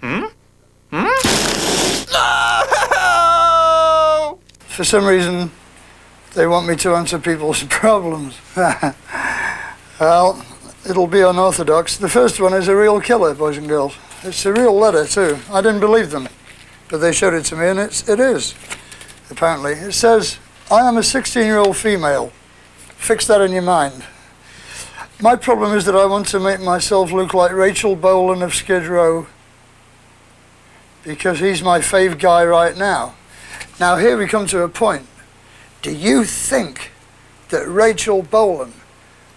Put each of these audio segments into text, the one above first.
Hmm? Hmm? No! For some reason, they want me to answer people's problems. Well, it'll be unorthodox. The first one is a real killer, boys and girls. It's a real letter, too. I didn't believe them, but they showed it to me, and it is, apparently. It says, I am a 16-year-old female. Fix that in your mind. My problem is that I want to make myself look like Rachel Bolan of Skid Row because he's my fave guy right now. Now, here we come to a point. Do you think that Rachel Bolan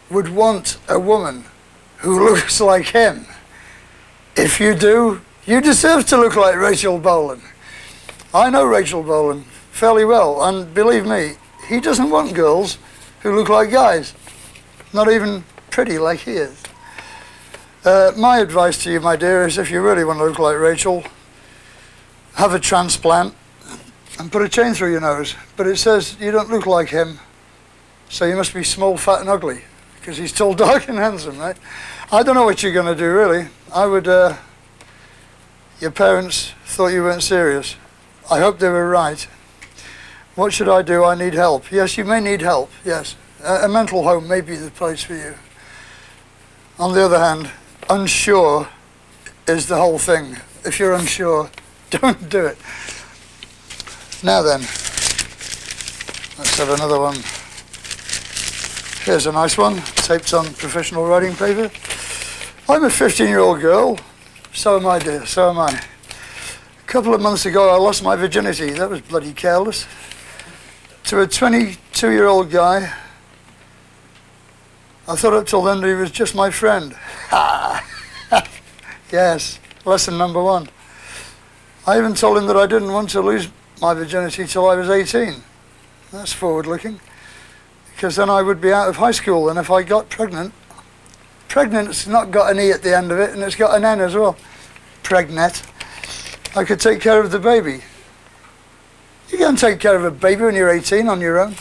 would want a woman who looks like him? If you do, you deserve to look like Rachel Bolan. I know Rachel Bolan fairly well, and believe me, he doesn't want girls who look like guys, not even pretty like he is. My advice to you, my dear, is if you really want to look like Rachel, have a transplant and put a chain through your nose. But it says you don't look like him, so you must be small, fat and ugly, because he's tall, dark and handsome, right? I don't know what you're going to do, really. I would, your parents thought you weren't serious. I hope they were right. What should I do? I need help. Yes, you may need help, yes. A mental home may be the place for you. On the other hand, unsure is the whole thing. If you're unsure, don't do it. Now then, let's have another one. Here's a nice one, taped on professional writing paper. I'm a 15-year-old girl. So am I, dear, so am I. A couple of months ago, I lost my virginity. That was bloody careless. To a 22-year-old guy. I thought up till then that he was just my friend. Yes, lesson number one. I even told him that I didn't want to lose my virginity till I was 18. That's forward-looking. Because then I would be out of high school, and if I got pregnant's not got an E at the end of it, and it's got an N as well. Pregnant. I could take care of the baby. You can't take care of a baby when you're 18 on your own.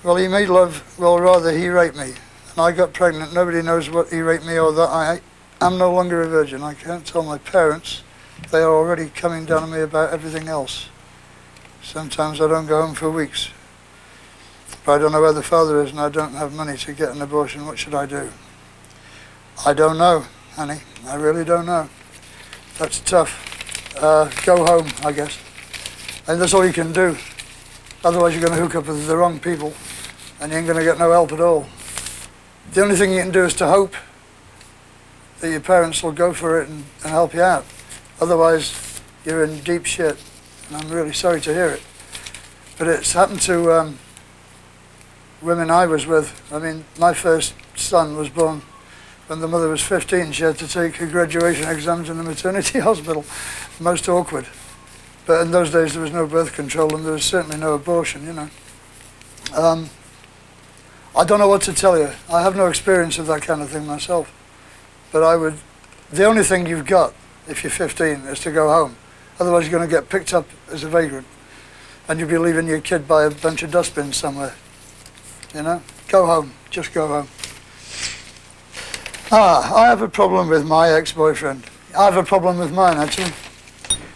Well, he made love, well, rather he raped me. And I got pregnant. Nobody knows what he raped me or that I am no longer a virgin. I can't tell my parents. They are already coming down on me about everything else. Sometimes I don't go home for weeks. But I don't know where the father is, and I don't have money to get an abortion. What should I do? I don't know, honey. I really don't know. That's tough. Go home, I guess. And that's all you can do. Otherwise you're going to hook up with the wrong people, and you ain't going to get no help at all. The only thing you can do is to hope that your parents will go for it and help you out. Otherwise, you're in deep shit, and I'm really sorry to hear it. But it's happened to women I was with. I mean, my first son was born when the mother was 15. She had to take her graduation exams in the maternity hospital. Most awkward. But in those days there was no birth control, and there was certainly no abortion, you know. I don't know what to tell you. I have no experience of that kind of thing myself. But the only thing you've got, if you're 15, is to go home. Otherwise you're going to get picked up as a vagrant. And you'll be leaving your kid by a bunch of dustbins somewhere. You know? Go home. Just go home. I have a problem with my ex-boyfriend. I have a problem with mine, actually.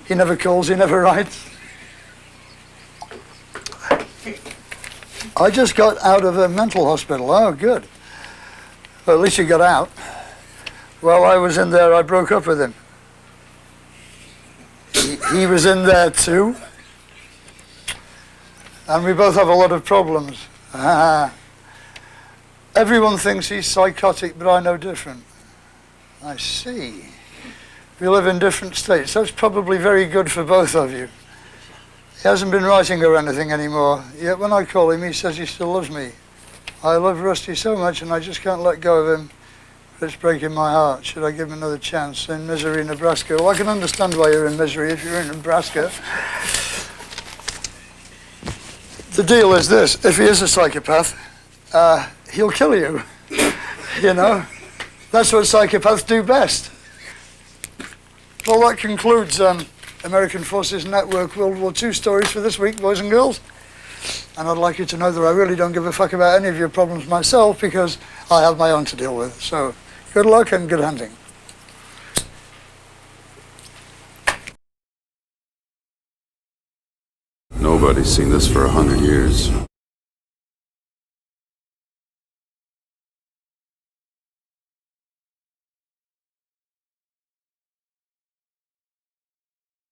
He never calls, he never writes. I just got out of a mental hospital. Oh, good. Well, at least you got out. While I was in there, I broke up with him. He was in there too. And we both have a lot of problems. Everyone thinks he's psychotic, but I know different. I see. We live in different states. That's probably very good for both of you. He hasn't been writing or anything anymore. Yet when I call him, he says he still loves me. I love Rusty so much, and I just can't let go of him. But it's breaking my heart. Should I give him another chance? In Misery, Nebraska. Well, I can understand why you're in misery if you're in Nebraska. The deal is this. If he is a psychopath, he'll kill you. You know? That's what psychopaths do best. Well, that concludes American Forces Network World War II stories for this week, boys and girls. And I'd like you to know that I really don't give a fuck about any of your problems myself, because I have my own to deal with. So, good luck and good hunting. Nobody's seen this for 100 years.